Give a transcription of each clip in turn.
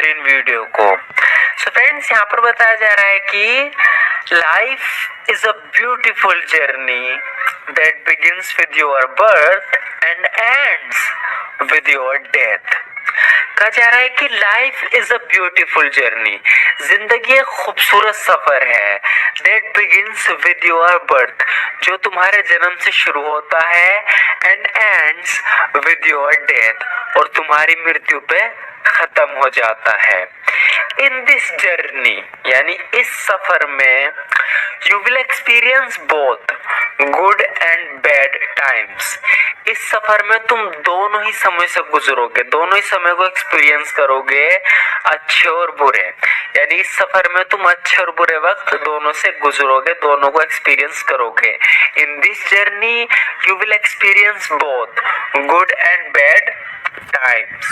बेहतरीन वीडियो को। So friends, यहाँ पर बताया जा रहा है कि life is a beautiful journey that begins with your birth and ends with your death. कहा जा रहा है कि life is a beautiful journey, जिंदगी एक खूबसूरत सफर है। That begins with your birth, जो तुम्हारे जन्म से शुरू होता है, and ends with your death, और तुम्हारी मृत्यु पे खत्म हो जाता है। इन दिस जर्नी, यानी इस सफर में, you will experience both good and bad times. इस सफर में तुम दोनों ही समय से गुजरोगे, दोनों ही समय को एक्सपीरियंस करोगे, अच्छे और बुरे। यानी इस सफर में तुम अच्छे और बुरे वक्त दोनों से गुजरोगे, दोनों को एक्सपीरियंस करोगे। In this journey you will experience both good and bad times.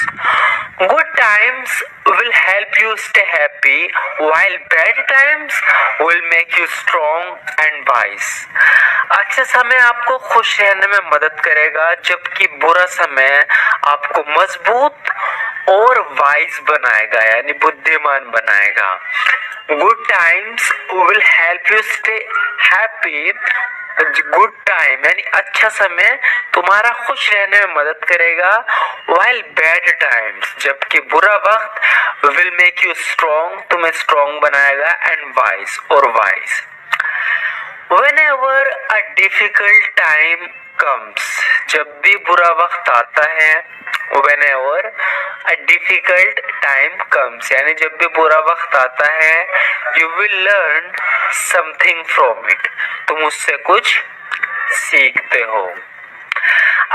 Good times will help you stay happy, while bad times will make you strong and wise. अच्छा समय आपको खुश रहने में मदद करेगा, जबकि बुरा समय आपको मजबूत और वाइज बनाएगा, यानी बुद्धिमान बनाएगा। Good times will help you stay happy. Good time यानी अच्छा समय तुम्हारा खुश रहने में मदद करेगा, while bad times, जबकि बुरा वक्त will make you strong, तुम्हें स्ट्रॉन्ग बनाएगा, and wise और wise. Whenever a difficult time comes, जब भी बुरा वक्त आता है, whenever a difficult time comes, यानी जब भी बुरा वक्त आता है, you will learn something from it, तुम उससे कुछ सीखते हो।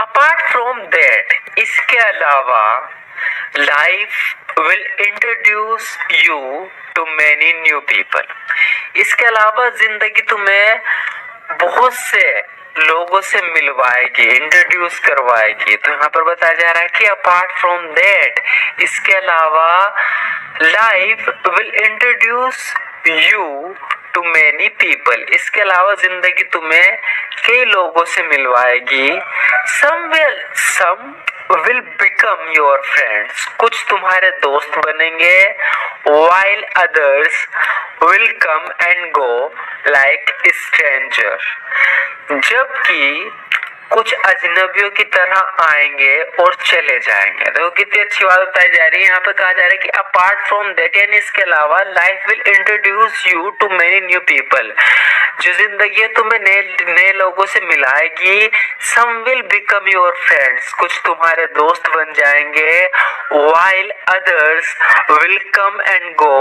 Apart from that, इसके अलावा life will introduce you to many new people. इसके अलावा जिंदगी तुम्हें बहुत से लोगों से मिलवाएगी, इंट्रोड्यूस करवाएगी। तो यहाँ पर बताया जा रहा है कि अपार्ट फ्रॉम दैट, इसके अलावा life will introduce you to many people, इसके अलावा जिंदगी तुम्हें कई लोगों से मिलवाएगी। Some will become your friends, कुछ तुम्हारे दोस्त बनेंगे, while others will come and go like stranger, जबकि कुछ अजनबियों की तरह आएंगे और चले जाएंगे। देखो कितनी अच्छी बात बताई जा रही है। यहाँ पे कहा जा रहा है कि अपार्ट फ्रॉम दैट, यानी इसके अलावा life will introduce you to many new people, जो जिंदगी है तुम्हें नए लोगों से मिलाएगी। Some will become your friends, कुछ तुम्हारे दोस्त बन जाएंगे, while others will come and go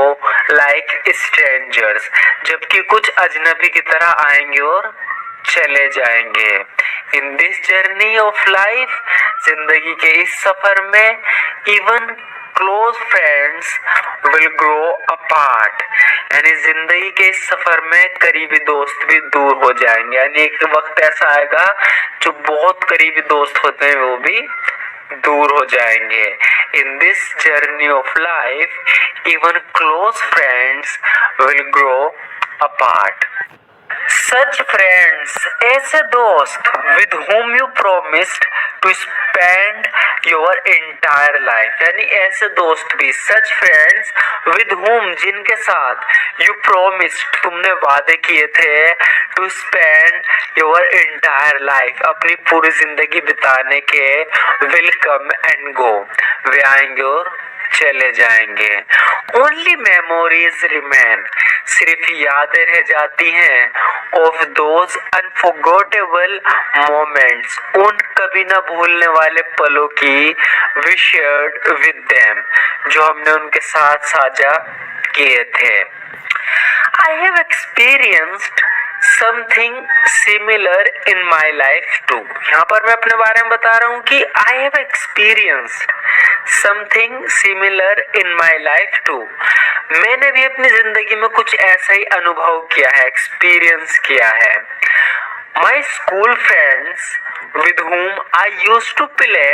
like strangers, जबकि कुछ अजनबी की तरह आएंगे और चले जाएंगे। In this journey of life, जिंदगी के इस सफर में, even close friends will grow apart, यानी जिंदगी के इस सफर में करीबी दोस्त भी दूर हो जाएंगे। यानी एक वक्त ऐसा आएगा जो बहुत करीबी दोस्त होते हैं वो भी दूर हो जाएंगे। In this journey of life even close friends will grow apart. Such friends, ऐसे दोस्त with whom you promised to spend your entire life, यानी ऐसे दोस्त भी, such friends with whom, जिनके साथ you promised, तुमने वादे किए थे, to spend your entire life, अपनी पूरी जिंदगी बिताने के, will come and go, वे आएंगे और चले जाएंगे। ओनली मेमोरीज रिमेन, सिर्फ यादें रह जाती हैं, ऑफ दोज अनफॉरगेटेबल मोमेंट्स, उन कभी ना भूलने वाले पलों की, वी शेयर्ड विद देम, जो हमने उनके साथ साझा किए थे। I have experienced something similar in my life too, यहाँ पर मैं अपने बारे में बता रहा हूँ कि I have experienced something similar in my life too, मैंने भी अपनी जिंदगी में कुछ ऐसा ही अनुभव किया है, एक्सपीरियंस किया है। My school friends with whom I used to play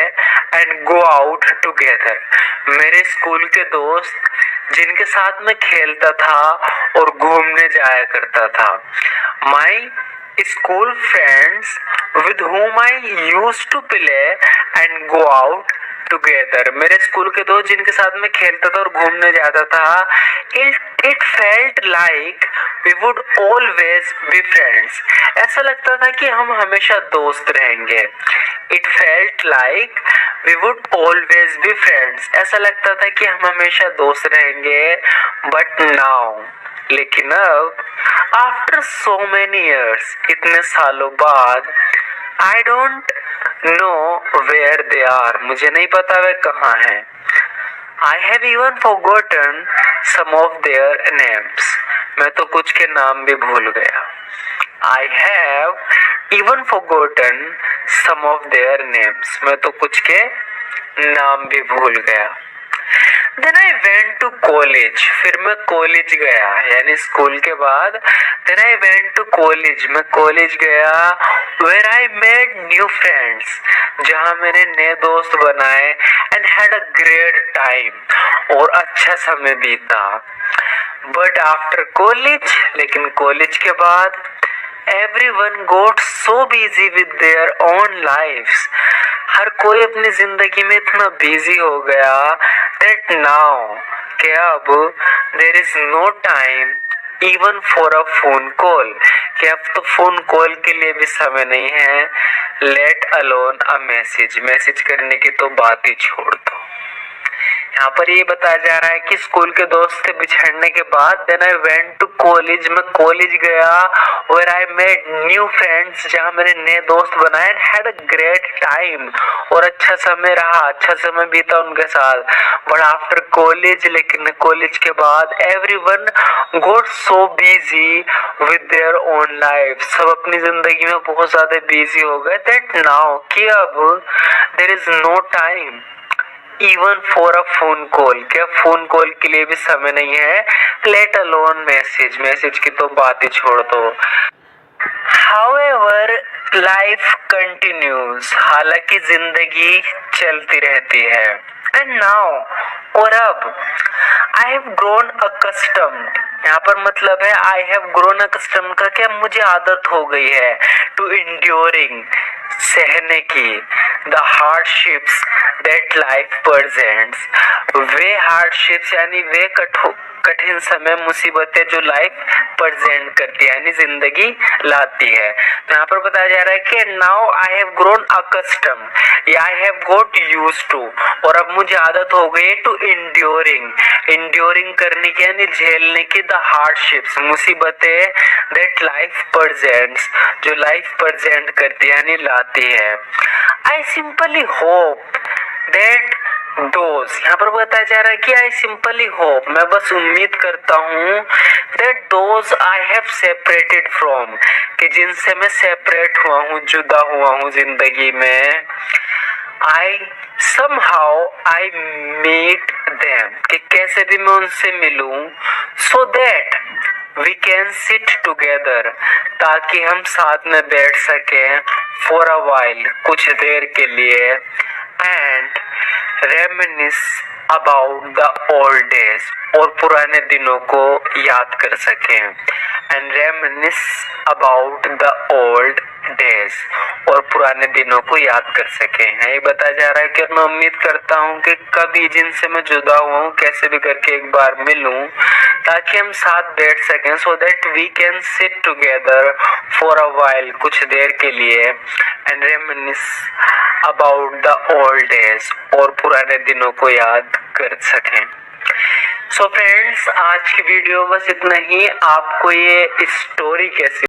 and go out together, मेरे स्कूल के दोस्त जिनके साथ मैं खेलता था और घूमने जाया करता था। My school friends with whom I used to play and go out together. मेरे स्कूल के दोस्त जिनके साथ मैं खेलता था और घूमने जाता था, it felt like we would always be friends. ऐसा लगता था कि हम हमेशा दोस्त रहेंगे। It felt like we would always be friends. ऐसा लगता था कि हम हमेशा दोस्त रहेंगे। बट नाउ, लेकिन अब, आफ्टर सो मेनी ईयर्स, इतने सालों बाद, I don't know where they are, मुझे नहीं पता वे कहाँ हैं। I have even forgotten some of their names, मैं तो कुछ के नाम भी भूल गया। I have even forgotten some of their names, मैं तो कुछ के नाम भी भूल गया। Then I went to college, फिर मैं कॉलेज गया, यानी स्कूल के बाद। Then I went to college, मैं कॉलेज गया, where I made new friends, जहाँ मैंने नए दोस्त बनाए, and had a great time, और अच्छा समय बीता। But after college, लेकिन कॉलेज के बाद, everyone got so busy with their own lives, हर कोई अपनी जिंदगी में इतना बिजी हो गया that now, कि अब there is no time even for a phone call, कि अब तो फोन कॉल के लिए भी समय नहीं है, let alone a message, message करने की तो बात ही छोड़ दो। यहाँ पर ये बताया जा रहा है कि स्कूल के दोस्त से बिछड़ने के बाद then I went to college, मैं कॉलेज गया, where I made new friends, जहाँ मैंने नए दोस्त बनाए, and had a great time, और अच्छा समय रहा, अच्छा समय बीता उनके साथ। But after college, लेकिन कॉलेज के बाद, everyone got so busy with their own life, सब अपनी जिंदगी में बहुत ज्यादा बिजी हो गए that now, कि अब there is no time even for a phone call, क्या फोन कॉल के लिए भी समय नहीं है, लेट अलोन मैसेज, मैसेज की तो बात ही छोड़ दो। However, लाइफ कंटिन्यूज, हालांकि जिंदगी चलती रहती है। एंड नाउ, और अब, आई हैव ग्रोन अकस्टम्ड, यहाँ पर मतलब है आई हैव ग्रोन अकस्टम्ड का क्या, मुझे आदत हो गई है, टू इंड्योरिंग, सहने की, the hardships that life presents, way hardships यानी वे कठिन समय, मुसीबतें जो लाइफ प्रेजेंट करती है, यानी जिंदगी लाती है। तो यहाँ पर बताया जा रहा है कि now I have grown accustom, या I have got used to, और अब मुझे आदत हो गई टू इंड्योरिंग, इंड्योरिंग करने की यानी झेलने की, द हार्डशिप्स, मुसीबतें, दैट लाइफ प्रेजेंट्स, जो लाइफ प्रेजेंट करती है यानी लाती है। I simply hope that those, यहाँ पर बताया जा रहा है कि आई सिंपली होप, मैं बस उम्मीद करता हूँ, that those I have separated from, कि जिनसे मैं सेपरेट हुआ हूँ, जुदा हुआ हूँ जिंदगी में, आई somehow I meet them, कि कैसे भी मैं उनसे मिलूं, so that we can sit together, ताकि हम साथ में बैठ सकें, for a while, कुछ देर के लिए, and reminisce about the old days, और पुराने दिनों को याद कर सकें, and reminisce about the old days, और पुराने दिनों को याद कर सकें। ये बताया जा रहा है कि मैं उम्मीद करता हूँ कि कभी जिनसे मैं जुदा हुआ हूँ कैसे भी करके एक बार मिलूं, ताकि हम साथ बैठ सकें, so that we can sit together for a while, कुछ देर के लिए, and reminisce about the old days, और पुराने दिनों को याद कर सकें। सो फ्रेंड्स, आज की वीडियो बस इतना ही। आपको ये स्टोरी कैसी